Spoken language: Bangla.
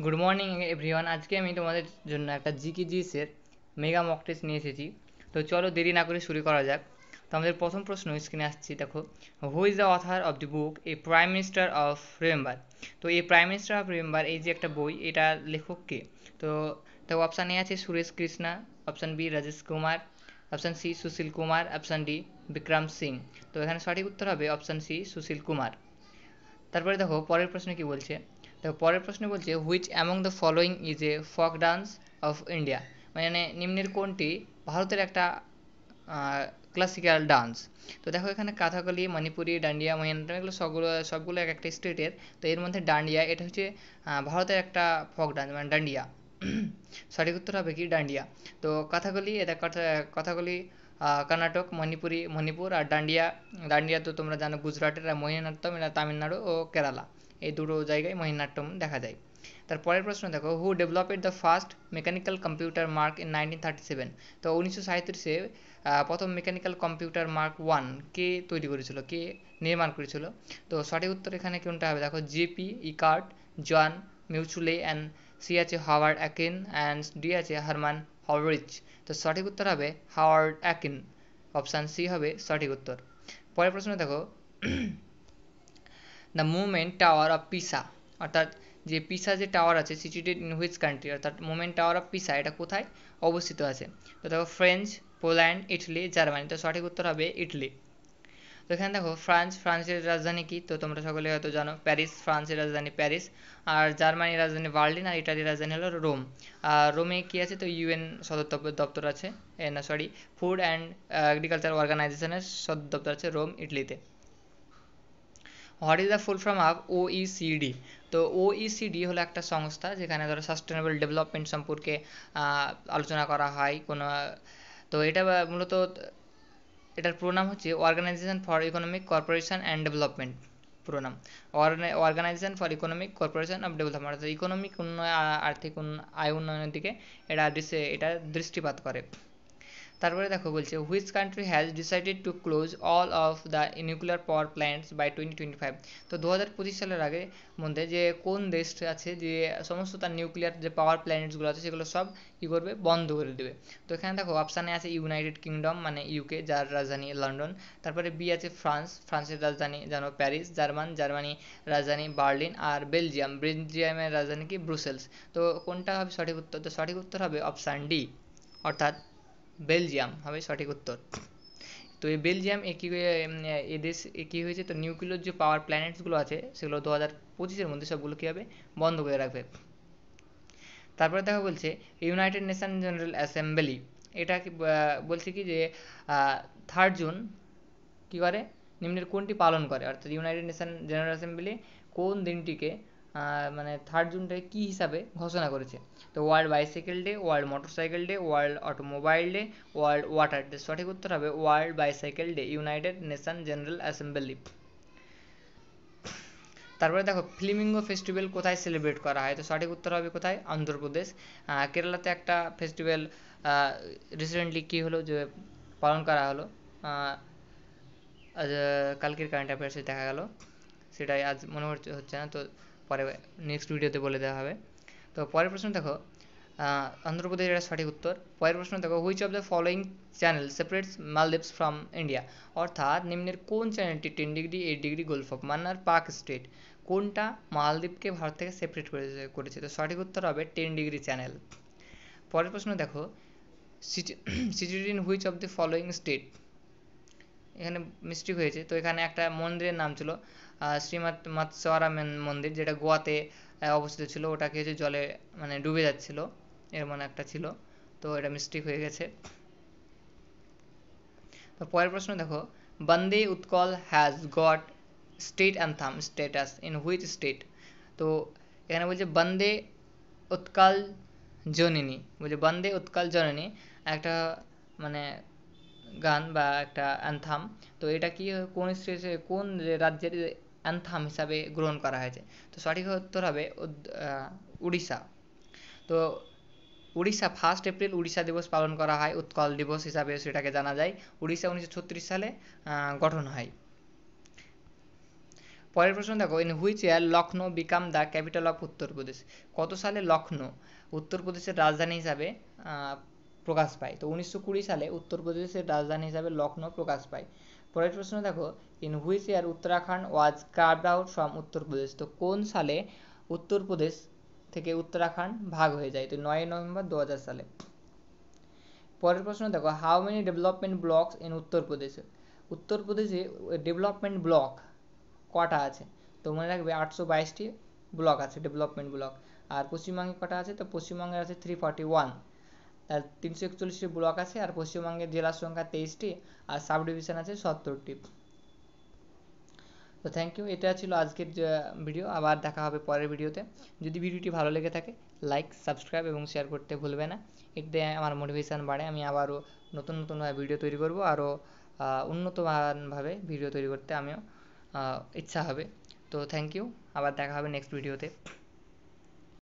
Good morning everyone. আজকে আমি তোমাদের জন্য একটা জিকেজিএসের মেগা মক টেস্ট নিয়ে এসেছি। তো চলো দেরি না করে শুরু করা যাক। তো আমাদের প্রথম প্রশ্ন স্ক্রিনে আসছে, দেখো, who is the author of the book A prime minister of remember. তো এই প্রাইম মিনিস্টার অফ রিমেম্বার এই যে একটা বই, এটা লেখক কে? তো দেখো, অপশান এ আছে Suresh Krishna, option B Rajesh Kumar, option C Sushil Kumar, option D Vikram Singh. তো এখানে সঠিক উত্তর হবে অপশান সি সুশীল কুমার। তারপরে দেখো পরের প্রশ্নে কি বলছে। দেখো পরের প্রশ্নে বলছে which among the following is a folk dance of India. মানে নিম্নের কোনটি ভারতের একটা ক্লাসিক্যাল ডান্স। তো দেখো এখানে কাথাকলি, মণিপুরি, ডান্ডিয়া, মোহিনীঅট্টম, এগুলো সবগুলো সবগুলো এক একটা স্টেটের। তো এর মধ্যে ডান্ডিয়া, এটা হচ্ছে ভারতের একটা ফক ডান্স, মানে ডান্ডিয়া। সঠিক উত্তর হবে কি ডান্ডিয়া। তো কথাকলি, এটা কথাকলি কর্ণাটক, মণিপুরি মণিপুর, আর ডান্ডিয়া, ডান্ডিয়া তো তোমরা জানো গুজরাটের, আর মোহিনীঅট্টম এটা তামিলনাড়ু ও কেরালা। এই দুটো জায়গায় মোহিনীঅট্টম দেখা যায়। তার পরের প্রশ্ন দেখো, who developed the first mechanical computer mark in 1937। তো 1937-এ প্রথম মেকানিক্যাল কম্পিউটার মার্ক ওয়ান কে তৈরি করেছিল, কে নির্মাণ করেছিল? তো সঠিক উত্তর এখানে কোনটা হবে? দেখো জিপি ইকার্ট, জন মিউচুলে, অ্যান্ড সি আছে হাওয়ার্ড অ্যাকিন, অ্যান্ড ডি আছে হারমান হলরিচ। তো সঠিক উত্তর হবে হাওয়ার্ড অ্যাকিন। অপশান সি হবে সঠিক উত্তর। পরের প্রশ্ন দেখো, দ্য মুভমেন্ট টাওয়ার অফ পিসা, অর্থাৎ যে পিসা যে টাওয়ার আছে, সিচুয়েটেড ইন হুইচ কান্ট্রি, অর্থাৎ মুভমেন্ট টাওয়ার অফ পিসা এটা কোথায় অবস্থিত আছে? তো দেখো ফ্রেঞ্চ, পোল্যান্ড, ইটালি, জার্মানি। তো সঠিক উত্তর হবে ইটালি। তো এখানে দেখো ফ্রান্সের রাজধানী কি? তো তোমরা সকলে হয়তো জানো প্যারিস, ফ্রান্সের রাজধানী প্যারিস। আর জার্মানির রাজধানী বার্লিন, আর ইটালির রাজধানী হলো রোম। আর রোমে কি আছে? তো ইউএন সদর দপ্তর আছে, না সরি, ফুড অ্যান্ড এগ্রিকালচার অর্গানাইজেশনের সদর দপ্তর আছে রোম, ইটালিতে। What is the full form of OECD? তো ওইসিডি হলো একটা সংস্থা যেখানে ধরো সাস্টেনেবল ডেভেলপমেন্ট সম্পর্কে আলোচনা করা হয় কোনো। তো এটা মূলত এটার পুরো নাম হচ্ছে organisation for economic cooperation and development. পুরো নাম organisation for economic cooperation of development, অর্থাৎ ইকোনমিক উন্নয়ন, আর্থিক আয় উন্নয়নের দিকে এটা দৃষ্টিপাত করে। তারপরে দেখো বলছে which country has decided to close all of the nuclear power plants by 2025। তো 2025 সালের আগে মধ্যে যে কোন দেশ আছে যে সমস্ত তার নিউক্লিয়ার যে পাওয়ার প্ল্যান্টসগুলো আছে সেগুলো সব কী করবে? বন্ধ করে দেবে। তো এখানে দেখো অপশানে আছে ইউনাইটেড কিংডম মানে ইউকে, যার রাজধানী লন্ডন। তারপরে বি আছে ফ্রান্সের রাজধানী জানো প্যারিস, জার্মানি রাজধানী বার্লিন, আর বেলজিয়ামের রাজধানী কি? ব্রুসেলস। তো কোনটা হবে সঠিক উত্তর? তো সঠিক উত্তর হবে অপশান ডি, অর্থাৎ বেলজিয়াম হবে সঠিক উত্তর। তো এই বেলজিয়াম এদেশ কী হয়েছে? তো নিউক্লিয়ার যে পাওয়ার প্ল্যানেটসগুলো আছে সেগুলো 2025-এর মধ্যে সবগুলো কী হবে? বন্ধ করে রাখবে। তারপরে দেখা বলছে ইউনাইটেড নেশন জেনারেল অ্যাসেম্বলি, এটা কি বলছে কি যে 3rd জুন কী করে? নিম্নের কোনটি পালন করে? অর্থাৎ ইউনাইটেড নেশন জেনারেল অ্যাসেম্বলি কোন দিনটিকে মানে 3rd জুনটাকে কী হিসাবে ঘোষণা করেছে? তো world bicycle day, world motorcycle day, world automobile day, world water day. সঠিক উত্তর হবে world bicycle day, United nation general assembly. তারপরে দেখো ফ্লেমিঙ্গো ফেস্টিভ্যাল কোথায় সেলিব্রেট করা হয়? তো সঠিক উত্তর হবে কোথায়? অন্ধ্রপ্রদেশ। কেরালাতে একটা ফেস্টিভ্যাল রিসেন্টলি কী হলো যে পালন করা হলো, কালকের কারেন্ট অ্যাফেয়ার্সে দেখা গেল, সেটাই আজ মনে হচ্ছে না, তো পরে নেক্সট ভিডিওতে বলে দেওয়া হবে। তো পরের প্রশ্ন দেখো, অন্ধ্রপ্রদেশ এটা সঠিক উত্তর। পরের প্রশ্ন দেখো which of the following channel separates Maldives from India, অর্থাৎ নিম্নের কোন চ্যানেলটি 10°, 8° গলফ অফ মান্নার, পাক স্টেট, কোনটা মালদ্বীপকে ভারত থেকে সেপারেট করেছে? তো সঠিক উত্তর হবে 10° চ্যানেল। পরের প্রশ্ন দেখো, situated in which of the following state, এখানে মিস্টেক হয়েছে। তো এখানে একটা মন্দিরের নাম ছিল শ্রীমৎ মৎস্যরা মন্দির, যেটা গোয়াতে অবস্থিত ছিল, ওটাকে হচ্ছে জলে মানে ডুবে যাচ্ছিল, এর মানে একটা ছিল, তো এটা মিস্টেক হয়ে গেছে। তো পরের প্রশ্ন দেখো, Bande Utkal has got state anthem status in which state? তো এখানে বলছে বন্দে উৎকল জননী, বলছে বন্দে উৎকল জননী একটা মানে গান বা একটা অ্যান্থাম। তো এটা কি কোন স্টেটে, কোন রাজ্যের অ্যান্থাম হিসাবে গ্রহণ করা হয়েছে? তো সঠিক উত্তর হবে উড়িষ্যা। তো উড়িষ্যা 1 এপ্রিল উড়িষ্যা দিবস পালন করা হয়, উৎকল দিবস হিসাবে সেটাকে জানা যায়। উড়িষ্যা 1936 সালে গঠন হয়। পরের প্রশ্ন দেখো, in which year Lucknow become the capital of Uttar Pradesh. কত সালে লখনৌ উত্তরপ্রদেশের রাজধানী হিসাবে প্রকাশ পায়? তো 1920 সালে উত্তরপ্রদেশের রাজধানী হিসাবে লখনৌ প্রকাশ পায়। পরের প্রশ্ন দেখো, in which year Uttarakhand was curved out from Uttar Pradesh. তো কোন সালে উত্তরপ্রদেশ থেকে উত্তরাখণ্ড ভাগ হয়ে যায়? তো 9 নভেম্বর 2000 সালে। পরের প্রশ্ন দেখো, how many development blocks in Uttar Pradesh. উত্তরপ্রদেশে ডেভেলপমেন্ট ব্লক কটা আছে? তো মনে রাখবে 822টি ব্লক আছে, ডেভেলপমেন্ট ব্লক। আর পশ্চিমবঙ্গে কটা আছে? তো পশ্চিমবঙ্গে আছে 341। আর 341টি ব্লক আছে। আর পশ্চিমবঙ্গের জেলার সংখ্যা 23টি, আর সাব ডিভিশন আছে 70টি। তো থ্যাংক ইউ, এটা ছিল আজকের ভিডিও। আবার দেখা হবে পরের ভিডিওতে। যদি ভিডিওটি ভালো লেগে থাকে লাইক, সাবস্ক্রাইব এবং শেয়ার করতে ভুলবে না। এতে আমার মোটিভেশান বাড়ে, আমি আবারও নতুন নতুন ভিডিও তৈরি করব, আরও উন্নতমানভাবে ভিডিও তৈরি করতে আমিও ইচ্ছা হবে। তো থ্যাংক ইউ, আবার দেখা হবে নেক্সট ভিডিওতে।